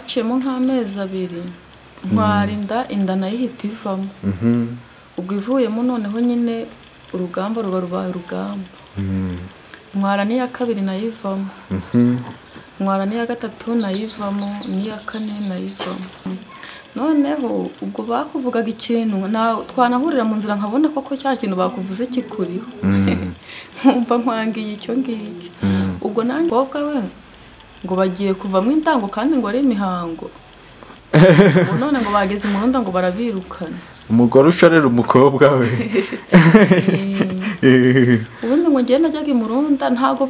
haciyemo nk'amezi 2 ntwara inda nayo ihita ivamo. Ubwo ivuyemo noneho nyine urugamba rubaye urugamba. Ntwara n'iya 2 nayo ivamo. Ntwara n'iya 3 nayo ivamo, n'iya 4 nayo ivamo. Noneho ubwo bakuvugaga ikintu twanahurira mu nzira nkabona koko cya kintu bakuvuze kikuriho. Nkumva nkwangiye icyo ngicyo. Ubwo nanjye bokwe we ngo bagiye kuvamo indango kandi ngo ari imihango. None ngo bageze mu nda ngo barabirukana. Umugore ushorera umukobwa we. Ubundi ngo ngiye najyaga imurunda ntago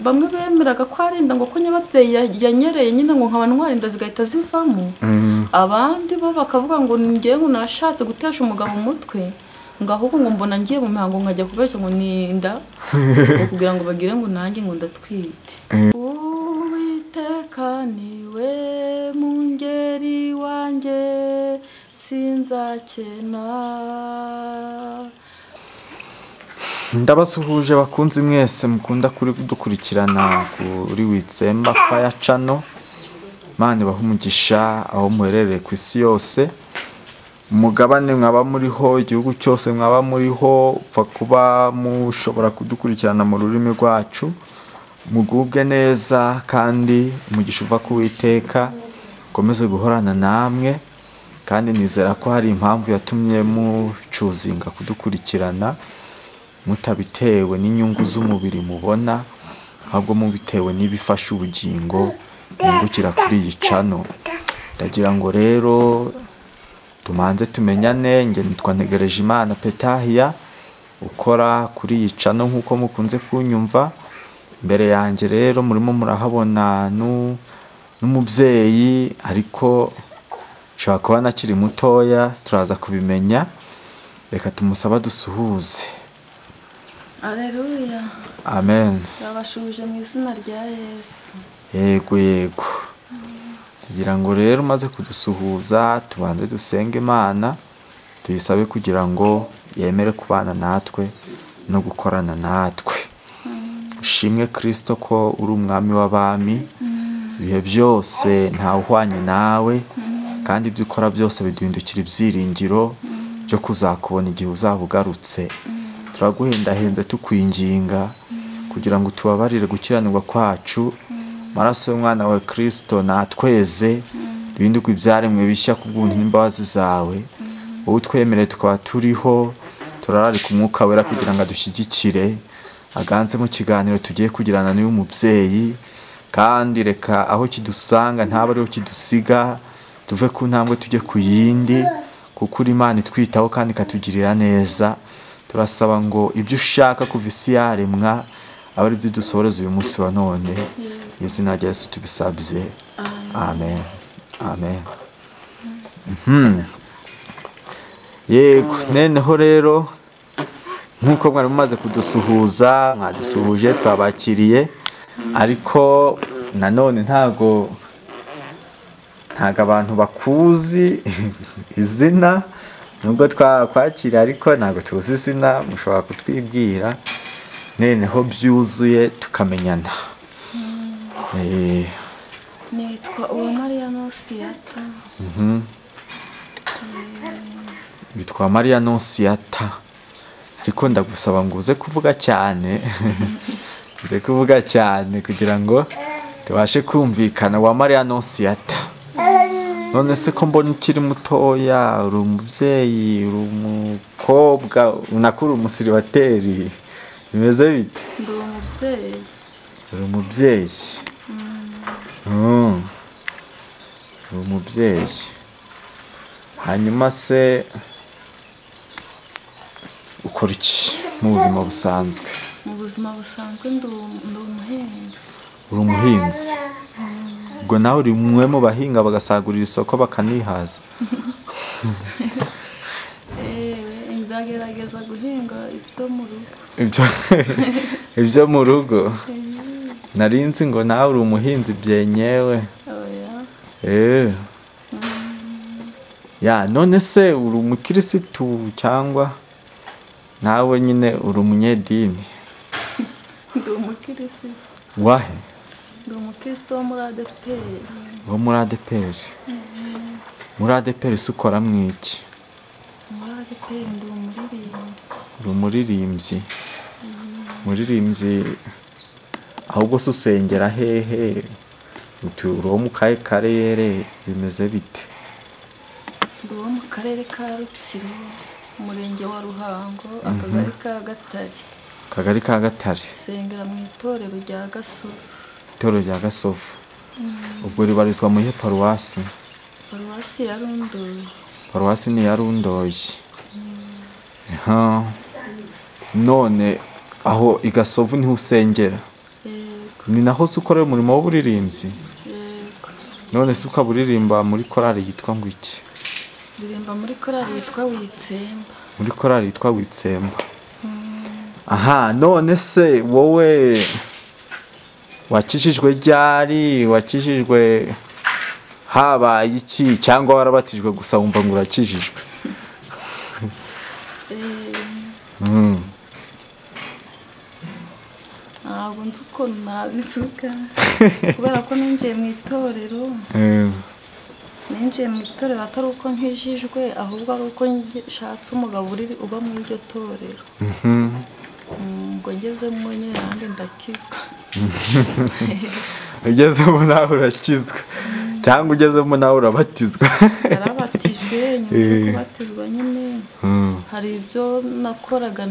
bamwe bemeraga ko arinda ngo ko nyababyeyi yanyereye nyine ngo nkaba ntwarinda zigahita zivamo. Abandi bo bakavuga ngo ngiye ngo nashatse gutesha umugabo umutwe ngo ahubwo ngo mbona ngiye mu mihango nkajya kubeshya ngo ninda kugira ngo bagire ngo nanjye ngo ndatwite. Uwiteka niwe mungeri wanjye sinzakena. Ndabasuhuje bakunzi mwese mukunda kuri dukurikirana kuri Witsemba Fire Channel. Mani bahumugisha aho muherereye ku isi yose. Umugabane mwaba muriho, igihugu cyose mwaba muriho, upfa kuba mushobora kudukurikirana mu rurimi rwacu. Mugubwe neza kandi umugisha uva ku Uwiteka komeze guhorana namwe, kandi nizera ko hari impamvu yatumye mucuzinga kudukurikirana, mutabitewe n'inyungu z'umubiri mubona, ahubwo mubitewe n'ibifasha ubugingo mwungukira kuri iyi channel. Ndagira ngo rero tumanze tumenyane. Nge nitwa Ntegerejimana Petahia ukora kuri iyi channel nkuko mukunze kunyumva. Mbere yanjye rero murimo murahabona n'umubyeyi, ariko shaka kuba nakiri mutoya, turaza kubimenya. Reka tumusaba dusuhuze. Alleluia. Amen. Yabashuje mu izina rya Yesu. Yego yego. Kugira ngo rero maze kudusuhuza tubanze dusenge Imana, tuyisabe kugira ngo yemere kubana natwe no gukorana natwe. Ushimwe Kristo ko uri umwami w'abami, ibihe byose nta uhwanye nawe, kandi ibyo ukora byose biduhindukira ibyiringiro byo kuzakubona igihe uzaba ugarutse. Turaguhendahenze tukwinginga kugira ngo tubabarire gukiranirwa kwacu, maraso y'umwana wa Kristo natweze duhinduke ibyaremwe bishya kubw'ubuntu n'imbabazi zawe. Wowe utwemereye tukaba turiho, turararika umwuka wera kugira ngo adushyigikire, aganze mu kiganiro tugiye kugirana n'uyu mubyeyi, kandi reka aho kidusanga ntaba ariho kidusiga, tuve ku ntambwe tujye ku yindi, kuko uri Imana itwitaho kandi ikatugirira neza. Turasaba ngo ibyo ushaka kuva isi yaremwa aba ari byo dusohoreza uyu munsi wa none. Izina rya Yesu tubisabye. Amen. Amen. Yego, neneho rero nkuko mwari mumaze kudusuhuza, mwadusuhuje, twabakiriye, ariko nanone ntago abantu bakuzi izina, nubwo twakwakira ariko ntago tuzi izina. Mushobora kutwibwira neneho byuzuye tukamenyana. Nitwa Uwamariya Nonsiyata. Bitwa Maria Nonsiyata, ariko ndagusaba ngo uze kuvuga cyane. Uze kuvuga cyane kugira ngo tubashe kumvikana. Wa Maria Nonsiyata, none se ko mbona ukiri mutoya, uri umubyeyi, uri umukobwa, unakura umusiribateri, bimeze bite? Ndi umubyeyi. Uri umubyeyi. Uri umubyeyi. Hanyuma se ukora iki mu buzima busanzwe? Mu buzima busanzwe ndi umuhinzi. Uri umuhinzi. Ubwo nawe uri umwe mu bahinga bagasagurira isoko bakanihaza? Ndagerageza guhinga ibyo mu rugo. Ibyo mu rugo? Narinzi ngo nawe uri umuhinzi byenyewe. Ya, none se uri umukirisitu cyangwa nawe nyine uri umunyedini? Ndi umukirisitu. Wahe? Ndi umukirisitu wo muri ADEPR. wo muri ADPR. Muri ADPR se ukora mwiki? muri ADPR ndi umuririmbyi. Umuririmbyi. Umuririmbyi ahubwo se usengera hehe? Uri mu kahe karere bimeze bite? Ndi uwo mu karere ka Rutsiro, umurenge wa Ruhango, akagari ka Gatare. Akagari ka Gatare. Sengera mu itorero rya Gasovu. Itorero rya Gasovu. Ubwo ribarizwa mu ihe paruwasi? Paruwasi ya Rundoye. Paruwasi ni ya Rundoye. None aho i Gasovu niho usengera? Yego. Ni naho se ukorera umurimo w'uburirimbyi? Yego. None se ukaba uririmba muri korali yitwa ngo iki? Ndirimba muri korali yitwa Witsemba. Muri korali yitwa Witsemba. Aha, none se wowe wakijijwe ryari? Wakijijwe habaye iki? Cyangwa warabatijwe gusa wumva ngo urakijijwe? Ntabwo nzi uko nabivuga kubera ko ninjiye mu itorero. Ninjiye mu itorero atari uko nkijijwe, ahubwo ari uko nshatse umugabo uba muri iryo torero. Ngo ngezemo nyine nanjye ndakizwa. Ugezemo nawe urakizwa cyangwa ugezemo nawe urabatizwa? Narabatijwe, nyuma yo kubatizwa nyine hari ibyo nakoraga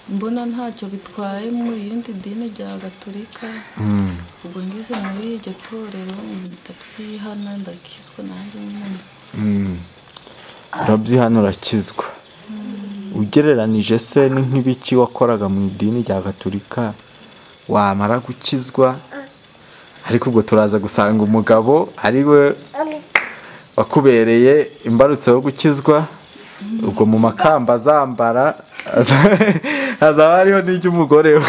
mbona ntacyo bitwaye muri irindi dini rya Gatolika. Ubwo ngeze muri iryo torero ndabyihana ndakizwa nanjye nyine. Urabyihana urakizwa. Ugereranije se ni nk'ibiki wakoraga mu idini rya Gatolika wamara gukizwa? Ariko ubwo turaza gusanga umugabo ari we wakubereye imbarutso yo gukizwa. Ubwo mu makamba azambara hazaba hariho n'iry'umugore we.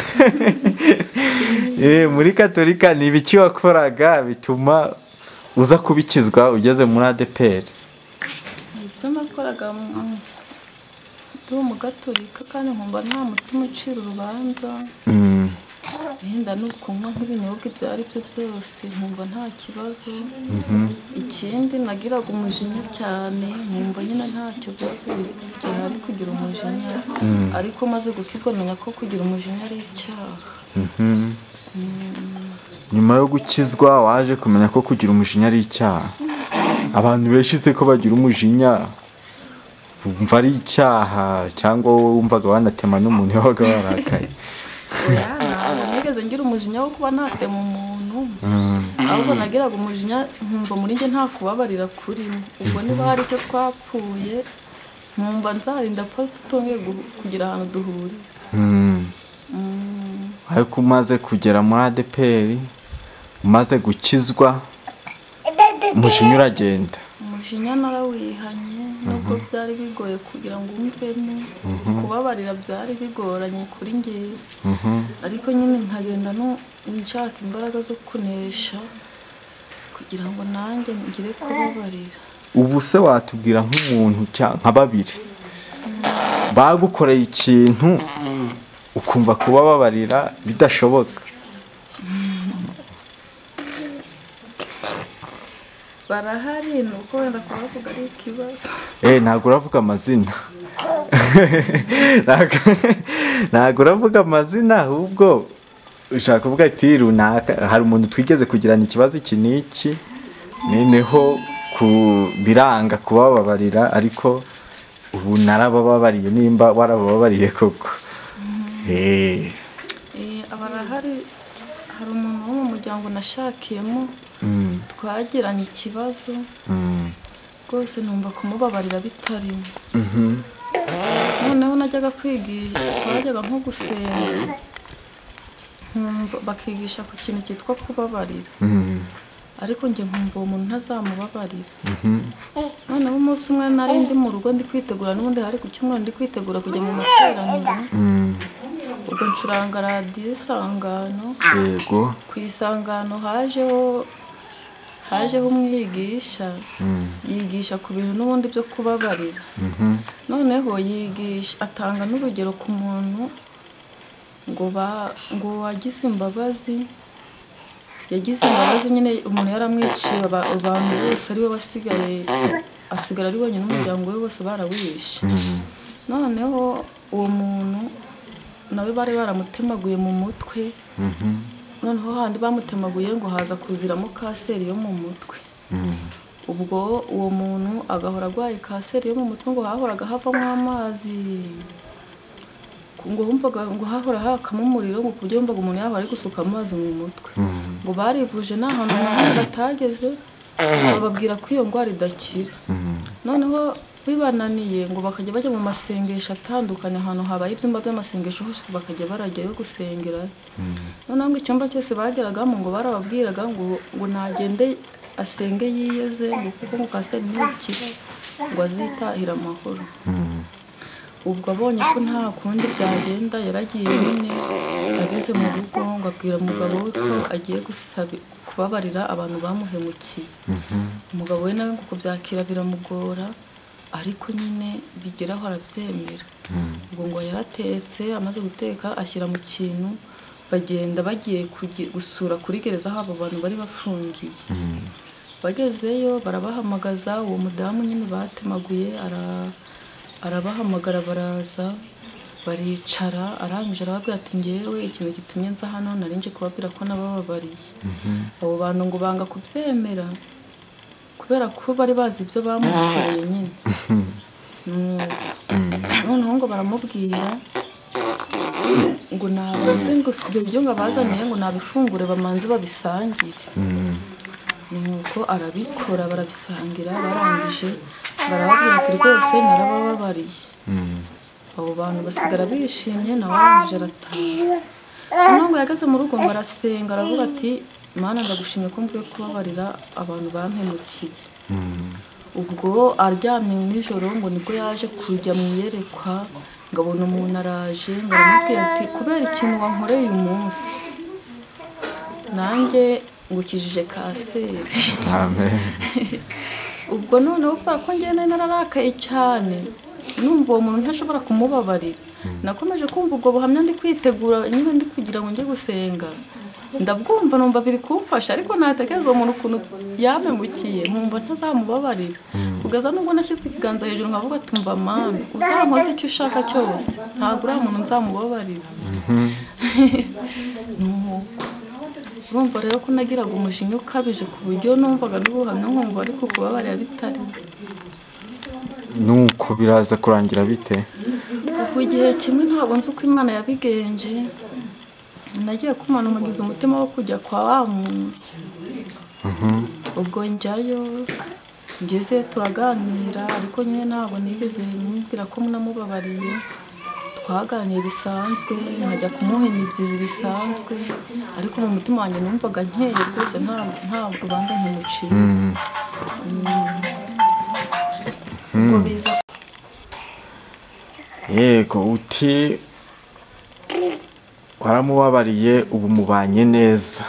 Muri Gatolika ni ibiki wakoraga bituma uza kubikizwa ugeze muri ADPR? Ibyo nakoraga ndi umugatolika kandi nkumva nta mutima ucira urubanza. Wenda no kunywa nk'ibinyobwa ibyo ari byo byose nkumva nta kibazo. Ikindi nagiraga umujinya cyane, nkumva nyine ntacyo bibazo gihari kugira umujinya. Ariko maze gukizwa menya ko kugira umujinya ari icyaha. Nyuma yo gukizwa waje kumenya ko kugira umujinya ari icyaha? Abantu benshi se ko bagira umujinya bumva ari icyaha, cyangwa wowe wumvaga wanatema n'umuntu yabaga warakaye? Nigeze ngira umujinya wo kuba natema umuntu, ahubwo nagiraga umujinya nkumva muri njye nta kubabarira kurimo. Ubwo niba hari icyo twapfuye nkumva nzarinda apfa tutongeye kugira ahantu duhurira. Ariko umaze kugera muri ADPR, umaze gukizwa, umujinya uragenda? Umujinya narawihanye, nubwo byari bigoye kugira ngo umvemo. Kubabarira byari bigoranye kuri njye. Ariko nyine nkagenda nshaka imbaraga zo kunesha kugira ngo nanjye ngire kubabarira. Ubu se watubwira nk'umuntu nka babiri bagukoreye ikintu ukumva kubabarira bidashoboka? Barahari, nuko wenda kubavuga ari ikibazo. Ntabwo uravuga amazina. Ntabwo uravuga amazina, ahubwo ushaka kuvuga ati runaka hari umuntu twigeze kugirana ikibazo iki n'iki, noneho biranga kubababarira, ariko ubu narabababariye. Nimba warababariye koko? Barahari. Hari umuntu wo mu muryango nashakiyemo twagiranye ikibazo rwose, numva kumubabarira bitarimo. Noneho najyaga kwigisha, twajyaga nko gusenga bakigisha ku kintu cyitwa kubabarira, ariko njye nkumva uwo muntu ntazamubabarira. Noneho umunsi umwe nari ndi mu rugo ndi kwitegura, n'ubundi hari ku cyumweru ndi kwitegura kujya mu materaniro. Ubwo ncuranga radiyo Isangano. Yego. Ku Isangano hajeho umwigisha yigisha ku bintu n'ubundi byo kubabarira. Noneho atanga n'urugero ku muntu ngo wagize imbabazi yagize imbabazi nyine umuntu yaramwiciye abantu bose ari we wasigaye asigara ari wenyine n'umuryango we wose barawishe. Noneho uwo muntu nawe bari baramutemaguye mu mutwe, noneho handi bamutemaguye ngo haza kuziramo kanseri yo mu mutwe. Ubwo uwo muntu agahora arwaye kanseri yo mu mutwe, ngo hahoraga havamo amazi, ngo wumvaga ngo hahora hakamo umuriro, ngo kubyo wumvaga umuntu yahora ari gusuka amazi mu mutwe. Ngo barivuje n'ahantu n'ahantu batageze, bababwira ko iyo ndwara idakira. Noneho bibananiye ngo bakajya bajya mu masengesho atandukanye, ahantu habaye ibyumba by'amasengesho hose bakajya barajyayo gusengera. Noneho ngo icyumba cyose bageragamo ngo barababwiraga ngo nagende asenge yiyeze, ngo kuko ngo kanseri ntikira, ngo azitahira amahoro. Ubwo abonye ko nta kundi byagenda, yaragiye nyine ageze mu rugo ngo abwira umugabo we ko agiye kubabarira abantu bamuhemukiye. Umugabo we nawe ngo kubyakira biramugora, ariko nyine bigeraho arabyemera. Ubwo ngo yaratetse, amaze guteka ashyira mu kintu, bagenda bagiye gusura kuri gereza aho abo bantu bari bafungiye. Bagezeyo barabahamagaza, uwo mudamu nyine batemaguye arabahamagara, baraza baricara, arangije arababwira ati ngewe ikintu gitumye nza hano nari nje kubabwira ko nabababariye. Abo bantu ngo banga kubyemera kubera ko bari bazi ibyo bamukoreye nyine. Noneho ngo baramubwira ngo nabanze ngo ibyo biryo ngo abazaniye ngo nabifungure bamanze babisangire. Nuko arabikora barabisangira, barangije barababwira ati rwose narabababariye. Abo bantu basigara bishimye, nawe arangije arataha. Noneho ngo yageze mu rugo ngo arasenga, aravuga ati Mana ndagushimye ko mvuye kubabarira abantu bampemukiye. Ubwo aryamye nijoro ngo nibwo yaje kujya mu iyerekwa, ngo abona umuntu araje, ngo aramubwira ati kubera ikintu wankoreye uyu munsi nanjye ngukijije kanseri. Amen. Ubwo noneho kubera ko njye nararakaye cyane, numva uwo muntu ntashobora kumubabarira, nakomeje kumva ubwo buhamya ndi kwitegura nyine ndi kugira ngo njye gusenga. Ndabwumva numva biri kumfasha, ariko natekereza uwo muntu ukuntu yamemukiye nkumva ntazamubabarira. Kugeza nubwo nashyize ikiganza hejuru nkavuga ati mva Mana uzankoze icyo ushaka cyose, ntabwo uriya muntu nzamubabarira. Urumva rero ko nagiraga umujinya ukabije ku buryo numvaga n'ubuhamya nkumva ariko kubabarira bitari. Nuko biraza kurangira bite? Ubwo igihe kimwe ntabwo nzi uko Imana yabigenje, nagiye kumana umugize umutima wo kujya kwa wa muntu. Ubwo njyayo, ngeze turaganira, ariko nyine ntabwo nigeze mubwira ko namubabariye. Twaganiye bisanzwe, nkajya kumuha imibyizi bisanzwe, ariko mu mutima wanjye numvaga nkeye rwose ntabwo banga nkimuciye. Yego, uti waramubabariye ubu mubanye neza.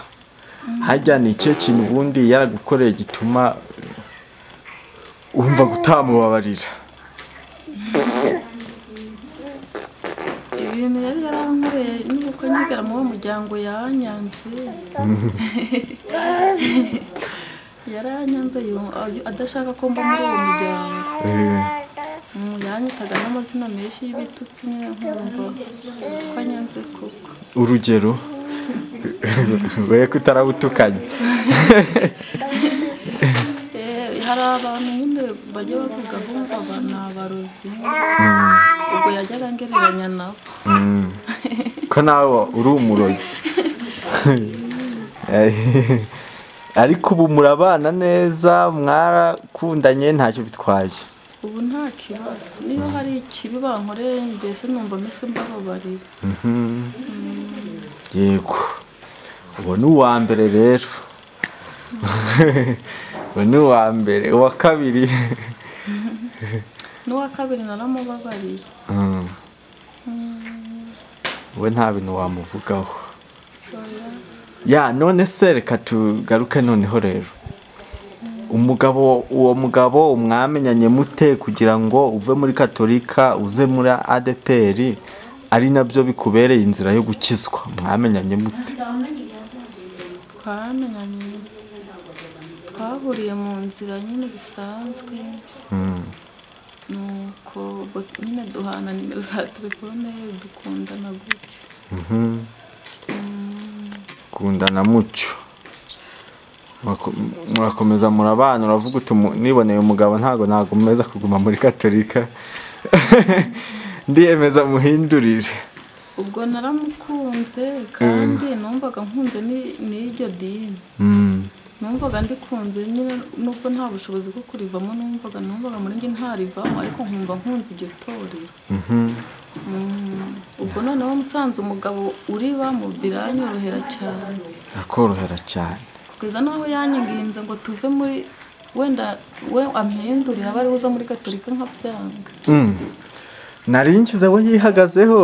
Hajya ni ikihe kintu ubundi yaragukoreye gituma wumva gutamubabarira? Ibintu yari yarankoreye nuko nyigera mu muryango yanyanze. Yaranyanze adashaka ko mba muri uwo muryango. Yanyitaga n'amazina menshi y'ibitutsi nyine nkumva ko anyanze koko. Urugero we kutarabutukanye? Hari abantu nyine bajya bavuga bumva abantu abarozi, ubwo yajyaga ngereranya nabo. Ko nawe uri umurozi. Ariko ubu murabana neza, mwarakundanye, ntacyo bitwaye? Ubu nta kibazo, niyo hari ikibi bankoreye mbese numva mese mbababarira. Yego, uwo ni uwa mbere rero. Uwo ni uwa mbere. Uwa kabiri? N'uwa kabiri naramubabariye. We nta bintu wamuvugaho. Ya none se reka tugaruke noneho rero. Uwo mugabo mwamenyanye mute kugira ngo uve muri Katolika uze muri ADPR, ari nabyo bikubereye inzira yo gukizwa? Mwamenyanye mute? Twamenyanye twahuriye mu nzira nyine bisanzwe nuko nyine duhana nimero za telefone dukundana gutyo. kundana mucyo murakomeza murabana, uravuga uti niboneye umugabo ntago meza kuguma muri Gatolika ndiyemeza muhindurire. Ubwo naramukunze kandi numvaga nkunze n'iryo dini, numvaga ndikunze nyine nubwo nta bushobozi bwo kurivamo, numvaga muri njye ntarivamo, ariko nkumva nkunze iryo torero. Ubwo noneho nsanze umugabo uribamo biranyorohera cyane, akorohera cyane kugeza naho yanyiginze ngo tuve muri, wenda we ampindurira aba ari uza muri Gatolika nkabyanga. narinkize we yihagazeho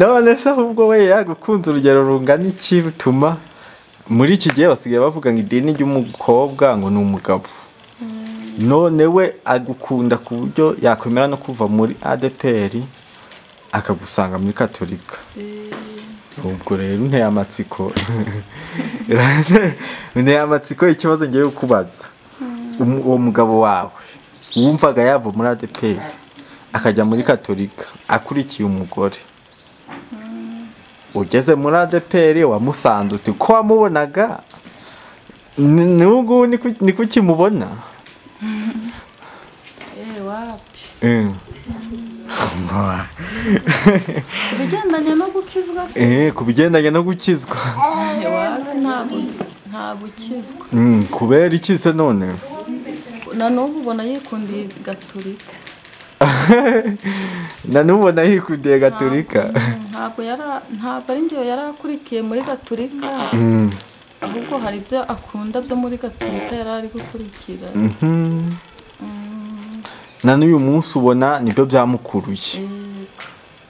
none se ahubwo we yagukunze urugero rungana iki rutuma muri iki gihe basigaye bavuga ngo idini ry'umukobwa ngo ni umugabo, none we agukunda ku buryo yakwemera no kuva muri ADPR akagusanga muri Gatolika. Ubwo rero nteye amatsiko ikibazo ngiye kukubaza, uwo mugabo wawe wumvaga yava muri ADPR akajya muri Gatolika akurikiye umugore, ugeze muri ADPR wamusanze uti ko wamubonaga n'ubu ni kuki mubona? Wapi kubigendanye no gukizwa se? Kubigendanye no gukizwa wapi nta gukizwa. Kubera iki se none? Na n'ubu ubona yikundiye Gatolika. Na n'ubu ubona yikundiye Gatolika? Ntabwo ari njyewe yari akurikiye muri Gatolika, ahubwo hari ibyo akunda byo muri Gatolika yari ari gukurikira. Na n'uyu munsi ubona nibyo byamukuruye.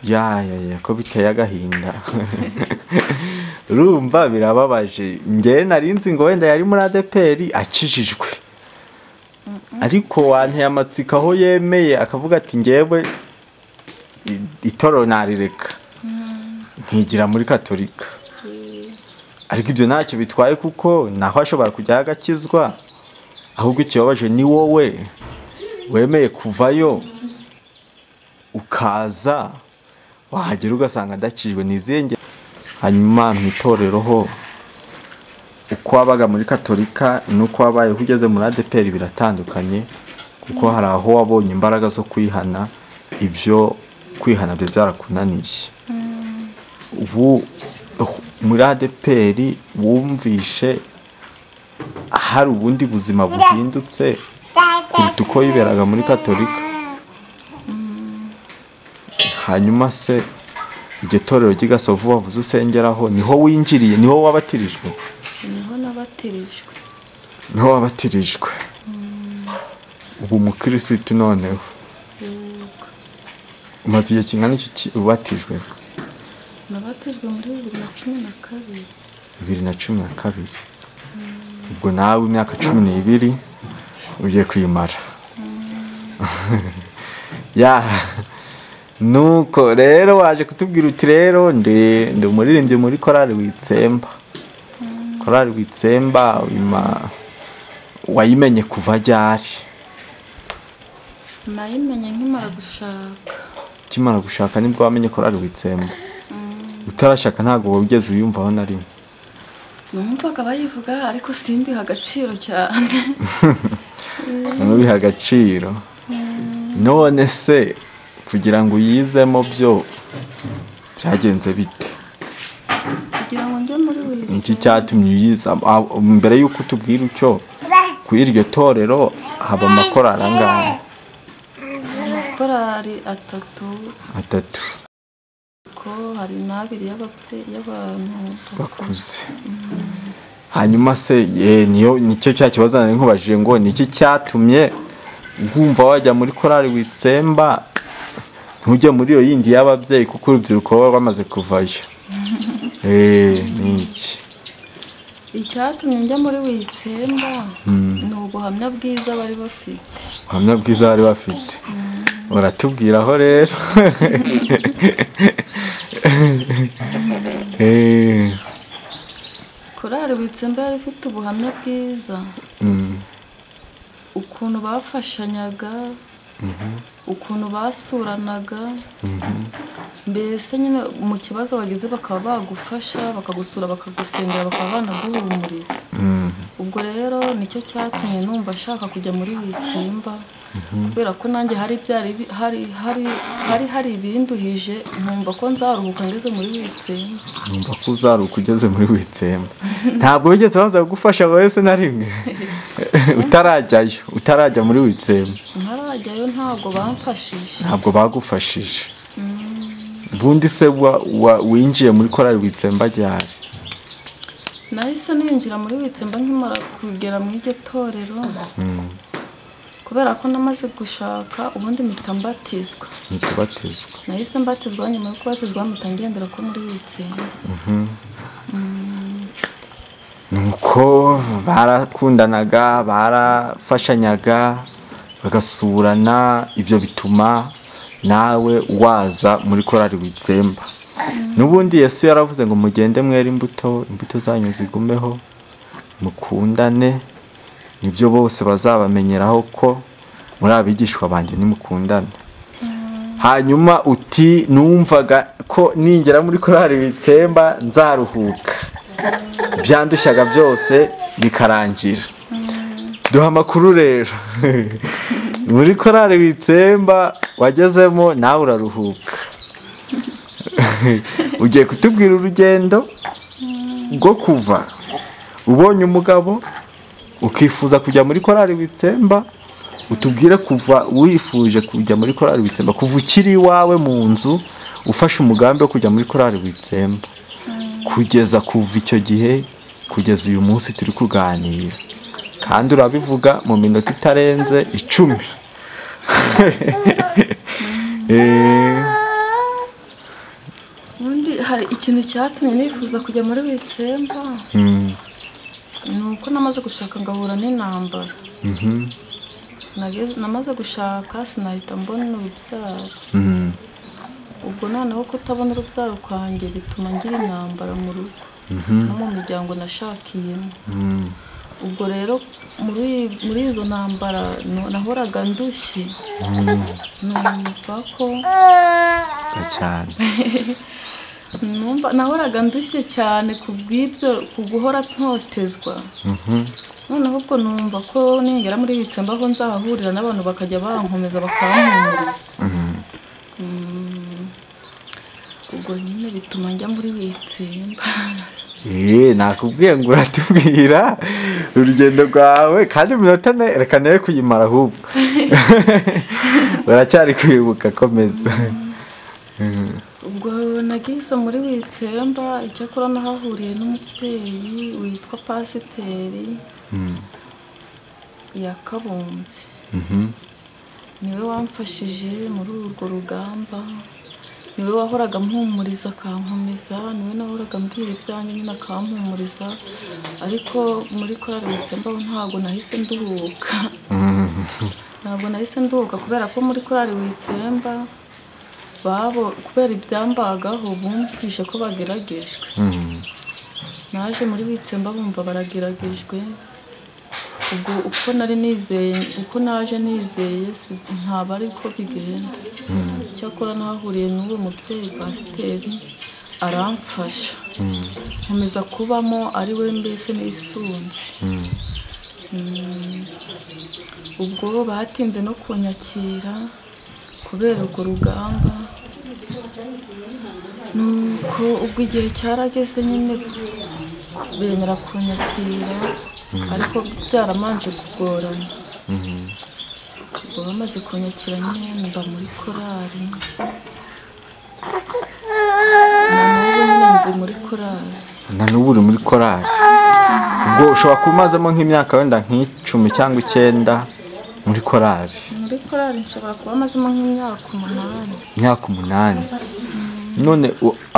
Ya ko biteye agahinda. Urumva birababaje. Njye narinzi ngo wenda yari muri ADPR akijijwe, ariko wanteye amatsiko aho yemeye akavuga ati njyewe itorero narireka nkigira muri Gatolika. Ariko ibyo ntacyo bitwaye kuko naho ashobora kujya agakizwa, ahubwo ikibabaje ni wowe wemeye kuvayo ukaza wahagera ugasanga adakijwe n'izenge. Hanyuma mu itorero ho uko wabaga muri Gatolika nuko wabaye ugeze muri ADPR biratandukanye, kuko hari aho wabonye imbaraga zo kwihana, ibyo kwihana byo byarakunaniye. Ubu muri ADPR wumvishe hari ubundi buzima buhindutse kuruta uko yiberaga muri Gatolika? Hanyuma se iryo torero ry'Igasovu wavuze usengeraho niho winjiriye, niho wabatirijwe? Niho nabatirijwe. Niho wabatirijwe. Ubu mukirisitu noneho umaze igihe kingana iki ubatijwe? Nabatijwe muri 2012. 2012. Ubwo nawe imyaka 12 ugiye kwimara. Nuko rero waje kutubwira uti rero ndi umuririmbyi muri korali Witsemba. Korali Witsemba wayimenye kuva ryari? Nayimenye nkimara gushaka. Kimara gushaka nibwo wamenye korali Witsemba? Utarashaka ntago wigeze uyumvaho na rimwe? Numvaga bayivuga ariko simbiha agaciro cyane. Nubiha agaciro. None se kugira ngo uyizemo byo byagenze bite? Kugira ngo njye muri Witsemba. Iki cyatumye uyiza mbere yuko tubwira ucyo ku iryo torero haba amakorali angahe? Amakorali 3. Ko hari n'abiri y'abantu bakuze. Hanyuma se nicyo cya kibazo nari nkubajije ngo niki cyatumye wumva wajya muri korali Witsemba ntujye muri iyo yindi y'ababyeyi kuko urubyiruko baba bamaze kuvayo? Niki icyatumye njya muri Witsemba? Ni ubuhamya bwiza bari bafite. Ubuhamya bwiza bari bafite? Uratubwiraho rero. korari Witsemba yari ifite ubuhamya bwiza, ukuntu bafashanyaga, ukuntu basuranaga, mbese nyine mu kibazo wagize bakaba bagufasha, bakagusura, bakagusengera, bakaba banaguhumuriza. Ubwo rero nicyo cyatumye numva ashaka kujya muri Witsemba, kubera ko nanjye hari ibinduhije, nkumva ko nzaruhuka ngeze muri Witsemba. Numva ko uzaruhuka ugeze muri Witsemba. Ntabwo wigeze baza kugufasha wese na rimwe utarajya muri Witsemba? Ntarajyayo, ntabwo bamfashije. Ntabwo bagufashije? Ubundi se winjiye muri korari Witsemba ryari? Nahise ninjira muri Witsemba nkimara kugera mu iryo torero, kubera ko namaze gushaka, ubundi mpita mbatizwa. Nahise mbatizwa, nyuma yo kubatizwa mpita ngendera ko muri Witsemba. Nuko barakundanaga, barafashanyaga, bagasurana, ibyo bituma nawe waza muri korari Witsemba. N'ubundi Yesu yaravuze ngo mugende mwera imbuto zanyu zigumeho, mukundane, nibyo bose bazabamenyeraho ko muri abigishwa banjye nimukundane. Hanyuma uti numvaga ko ningera muri korari Witsemba nzaruhuka, byandushaga byose bikarangira. Duha amakuru rero. Muri korari Witsemba wagezemo nawe uraruhuka. Ugiye kutubwira urugendo rwo kuva ubonye umugabo ukifuza kujya muri korari Witsemba, utubwire kuva wifuje kujya muri korari Witsemba, kuva ukiri iwawe mu nzu ufashe umugambi wo kujya muri korari Witsemba, kugeza kuva icyo gihe kugeza uyu munsi turi kuganira, kandi urabivuga mu minota itarenze 10. Ubundi hari ikintu cyatumye nifuza kujya muri Witsemba, ni uko namaze gushaka ngahura n'intambara. Namaze gushaka sinahita mbona urubyaro. Ubwo noneho kutabona urubyaro kwanjye bituma ngira intambara mu rugo no mu miryango nashakiyemo. Ubwo rero muri izo ntambara nahoraga ndushye, numva ko cyane nahoraga ndushye cyane kubw'ibyo, kuguhora ntotezwa. Noneho ubwo numva ko ningera muri Witsemba aho nzahahurira n'abantu bakajya bankomeza bakampumuriza. Ubwo nyine bituma njya muri Witsemba. Nakubwiye ngo uratubwira urugendo rwawe, kandi iminota reka nawe kuyimara ahubwo. Baracyari kwibuka, komeza. Ubwo nagize muri Witsemba, icyakora nahahuriye n'umubyeyi witwa Pasiteri Yakabumbye. Niwe wamfashije muri urwo rugamba, niwe wahoraga mpumuriza akankomeza, niwe nahoraga mbwira ibyanjye nyine akampumuriza. Ariko muri korari Witsemba ntabwo nahise nduhuka, kubera ko muri korari Witsemba kubera ibyambagaho bumvishe ko bageragejwe. Naje muri Witsemba bumva barageragejwe. Ubwo uko naje nizeye ntabwo ari ko bigenda. Cyakora nahahuriye n'uwo mubyeyi Pasiteri aramfasha, nkomeza kubamo ari we mbese nisunze. Ubwo batinze no kunyakira kubera urwo rugamba, nuko ubwo igihe cyarageze nyine bemera kunyakira, ariko byaramanje kugorana. Ubwo bamaze kunyakira nyine mba muri korari, na n'ubu uri muri korari. Ubwo ushobora kuba umazemo nk'imyaka wenda nk'icumi cyangwa 9 muri korari. Muri korari nshobora kuba amazemo nk'imyaka 8. Imyaka 8. None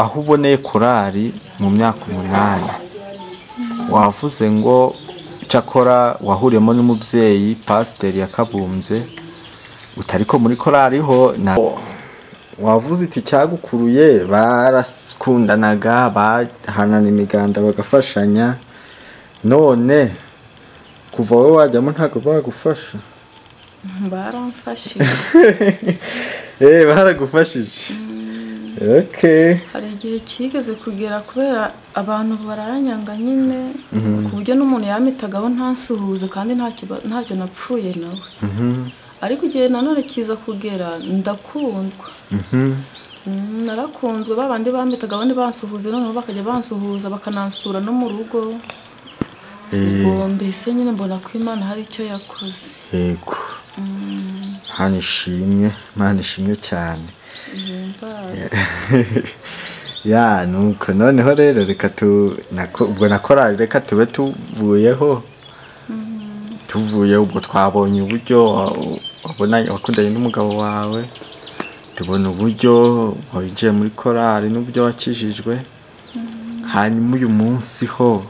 aho uboneye korari mu myaka 8, wavuze ngo cyakora wahuriyemo n'umubyeyi Pasiteri Yakabumbye, utariko muri korari ho wavuze iti cyagukuruye, barakundanaga, bahanana imiganda bagafashanya, none kuva wowe wajyamo ntabwo bagufasha? baramfashije. Baragufashije. Okay. Hari igihe kigeze kugera kubera abantu baranyanga nyine ku buryo n'umuntu yamitagaho ntansuhuze kandi ntacyo napfuye nawe. Ariko igihe nanone kiza kugera ndakundwa. Narakunzwe babandi bamitagaho ntibansuhuze noneho bakajya bansuhuza bakanansura no mu rugo. Mbese nyine mbona ko Imana hari icyo yakoze. Yego. Mana ishimwe cyane. Ya nuko noneho rero reka ubwo nakorari reka tube tuvuyeho. Ubwo twabonye uburyo wabona wakundanye n'umugabo wawe, tubona uburyo winjiye muri korari n'uburyo wakijijwe. Hanyuma uyu munsi ho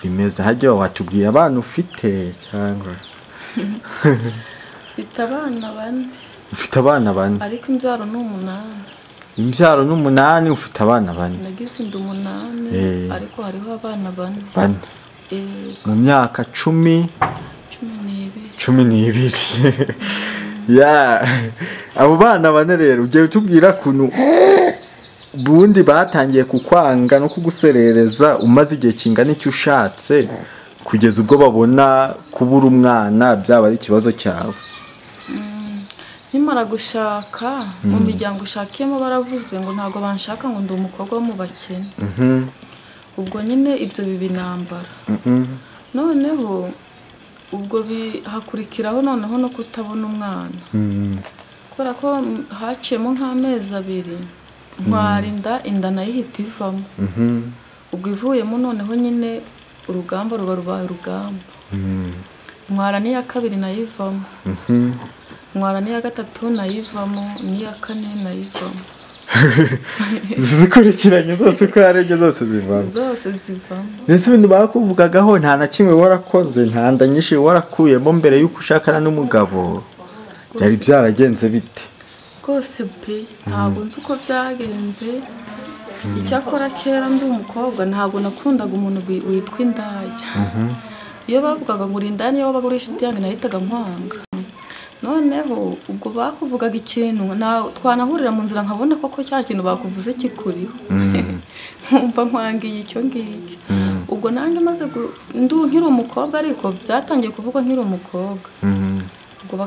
bimeze hajya watubwiye abana ufite cyangwa? Mfite abana 4. Ufite abana 4? Ariko imbyaro ni 8. Imbyaro ni 8, ufite abana 4? Nagize inda 8 ariko hariho abana 4. Mu myaka 12. Ya abo bana 4 rero ugiye utubwira kuntu bundi batangiye kukwanga no kuguserereza umaze igihe kingana icyo ushatse kugeza ubwo babona kubura umwana byaba ari ikibazo cyawe? Nimara gushaka mu miryango ushakiyemo baravuze ngo ntabwo banshaka ngo ndi umukobwa wo mu bakene. Ubwo nyine ibyo bibinambara. Noneho ubwo hakurikiraho noneho no kutabona umwana. Kubera ko haciyemo nk'amezi 2 ntwara inda nayihita ivamo. Ubwo ivuyemo noneho nyine urugamba rubaye urugamba. Ntwara n'iya 2 nayivamo. Ntwara n'iya 3 nayivamo, n'iya 4 nayivamo. Zikurikiranye zose uko yarege zose zivamo. Zose zivamo. Mbese ibintu bakuvugagaho nta na kimwe warakoze, nta nda nyinshi warakuyemo mbere y'uko ushakana n'umugabo? Byari byaragenze bite? Rwose pe ntabwo nzi uko byagenze. Icyakora kera ndi umukobwa ntabwo nakundaga umuntu witwa indaya. Iyo bavugaga ngo urindani iyo bagurisha inshuti nahitaga nkwanga. Noneho ubwo bakuvugaga ikintu twanahurira mu nzira nkabona koko cya kintu bakuvuze kikuriho. Nkumva nkwangiye icyo ngicyo. Ubwo nanjye maze nkiri umukobwa ariko byatangiye kuvuga nkiri umukobwa. Ubwo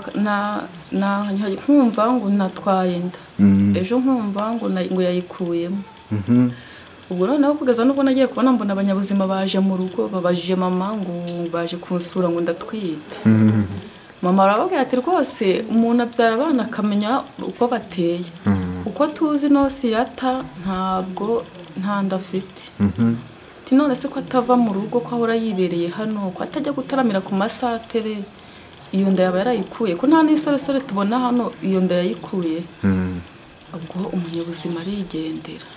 nkumva ngo natwaye inda. Ejo nkumva ngo yayikuyemo. Ubwo noneho kugeza n'ubwo nagiye kubona mbona abanyabuzima baje mu rugo babajije mama ngo baje kunsura ngo ndatwite. Mama arababwira ati rwose umuntu abyara abana akamenya uko bateye. Uko tuzi no siyata ntabwo nta ndafite. None se ko atava mu rugo ko ahora yibereye hano ko atajya gutaramira ku masatere iyo nda yaba yarayikuye ko nta n'isoresore tubona hano iyo nda yayikuye. Ubwo umunyabuzima arigendera.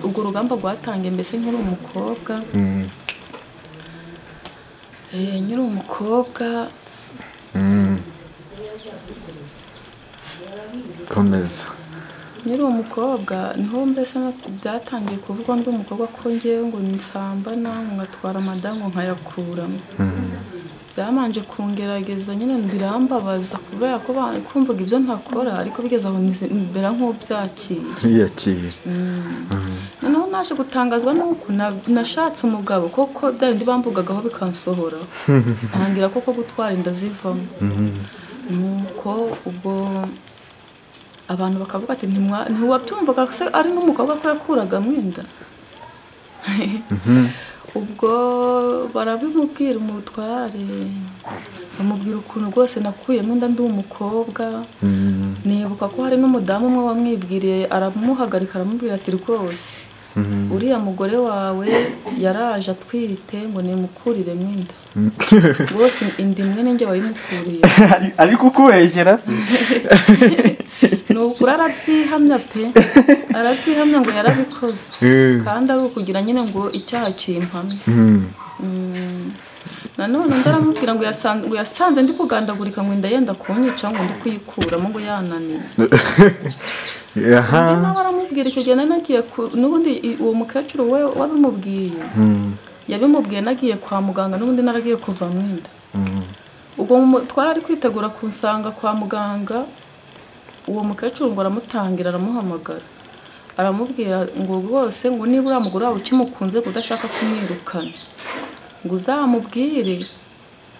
Ubwo rugamba rwatangiye mbese nkiri umukobwa. Nkiri umukobwa. Komeza. Nkiri umukobwa niho mbese byatangiye kuvuga ndi umukobwa ko ngewe ngo nsambana ngatwara amadamu nkayakuramo. Byamanje kungerageza nyine birambabaza kubera ko kumvuga ibyo ntakora ariko bigeze aho mbera nk'ubyakira. Noneho naje gutangazwa nuko nashatse umugabo koko bya bindi bambugagaho bikansohora. Ntangira koko gutwara inda zivamo. Nuko ubwo abantu bakavuga ati ntiwabyumvaga se ari n'umukobwa ko yakuragamo inda? Ubwo barabimubwira umutware bamubwira ukuntu rwose nakuyemo inda ndi umukobwa. Nibuka ko hari n'umudamu umwe wamwibwiriye aramuhagarika aramubwira ati rwose uriya mugore wawe yaraje atwite ngo nimukuriremo inda. Rwose inda imwe ninjye wayimukuriye. Ariko ukubeshyera se? Nukuri arabyihamya pe. Arabyihamya ngo yarabikoze. Kandi ari ukugira nyine ngo icyaha kimpamye. Nanone ndaramubwira ngo yasanze ndi kugandagurika ngo inda yenda kunyica ngo ndi kuyikuramo ngo yananiye. Nawe aramubwira icyo gihe nagiye n'ubundi uwo mukecuru we wabimubwiye yabimubwiye nagiye kwa muganga n'ubundi naragiye kuva mwinda. Ubwo twari kwitegura kunsanga kwa muganga, uwo mukecuru ngo aramutangira aramuhamagara, aramubwira ngo rwose ngo niba uriya mugore wawe ukimukunze udashaka kumwirukana ngo uzamubwire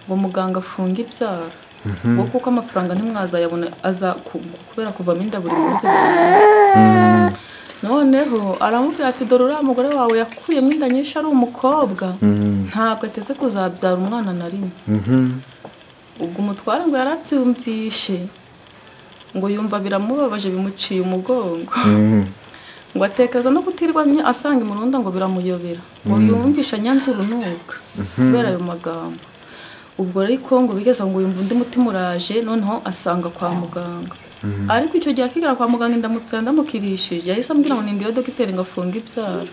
ngo muganga afunge ibyara, ngo kuko amafaranga ntimwazayabona aza kubera kuvamo inda buri munsi. Noneho aramubwira ati dore uriya mugore wawe yakuyemo inda nyinshi ari umukobwa, ntabwo ateze kuzabyara umwana na rimwe. Ubwo umutware ngo yarabyumvishe ngo yumva biramubabaje bimuciye umugongo, ngo atekereza no kutirwa asanga imurunda ngo biramuyobera, ngo yumvisha nyanza urunuka kubera ayo magambo. Ubwo ariko ngo bigeza ngo yumva undi mutima uraje, noneho asanga kwa muganga. Ariko icyo gihe akigera kwa muganga indamutse ndamukirishije, yahise ambwira ngo nimbwire dogiteri ngo afunge ibyara.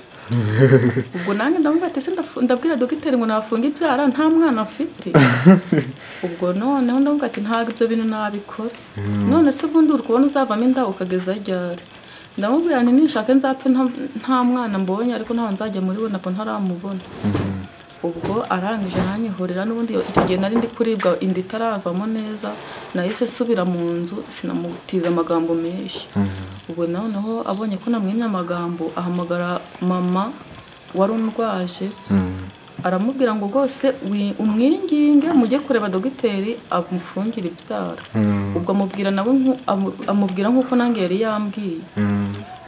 Ubwo nanjye ndamubwira ati ndabwira dogiteri ngo nafunge ibyara nta mwana afite. Ubwo noneho ndamubwira ati ntabwo ibyo bintu nabikora. None se ubundi uri kubona uzavamo inda ukageza ryari? Ndamubwira nti nishake nzapfe nta mwana mbonye, ariko ntaho nzajya muri we ntabwo ntaramubona. Ubwo arangije nanyihorera, n'ubundi icyo gihe nari ndi kuribwa inda itaravamo neza, nahise subira mu nzu sinamutiza amagambo menshi. Ubwo noneho abonye ko namwimye amagambo ahamagara mama wari undwaje, aramubwira ngo rwose umwinginge mujye kureba dogiteri amufungire ibyara. Ubwo amubwira nawe amubwira nk'uko nange yari yambwiye.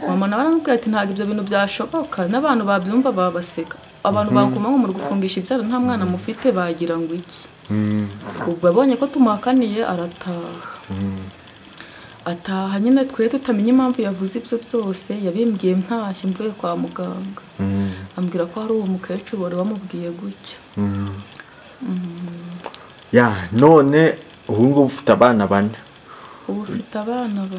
Mama nawe aramubwira ati ntabwo ibyo bintu byashoboka, n'abantu babyumva babaseka, abantu bakoma ngo muri gufungisha ibyara nta mwana mufite bagira ngo iki. Ubwo abonye ko tumuhakaniye arataha. Ataha nyine twe tutamenya impamvu yavuze ibyo byose, yabimbwiye ntashye mvuye kwa muganga. Ambwira ko hari uwo mukecuru wari wamubwiye gutyo. Ya none ubu ngubu ufite abana 4. Ubu ufite abana 4.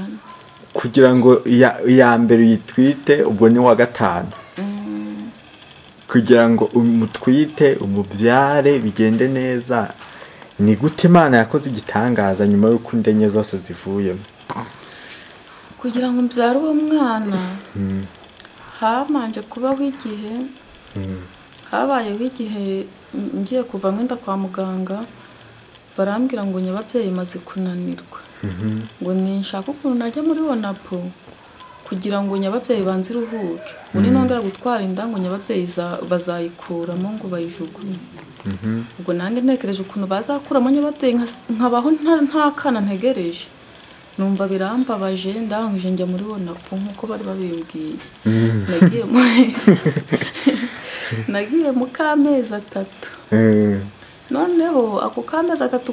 Kugira ngo iya mbere uyitwite ubwo ni wa 5. Kugira ngo umutwite umubyare bigende neza, ni gute Imana yakoze igitangaza nyuma y'uko indenye zose zivuyemo? Kugira ngo mbyare uwo mwana hamanje kubaho igihe, habayeho igihe ngiye kuva mwenda kwa muganga, barambwira ngo nyababyeyi maze kunanirwa, ngo ninshaka ukuntu najya muri Wonapo kugira ngo nyababyeyi banze iruhuke, muri nongera gutwara inda ngo nyababyeyi bazayikuramo ngo bayijugunye. Ubwo nange ntekereje ukuntu bazakuramo nyababyeyi nkabaho nta kana ntegereje, numva birambabaje, ndangije njya muri Wonapo nk'uko bari babimbwiye. Nagiye mu kamezi 3. Noneho ako kamezi 3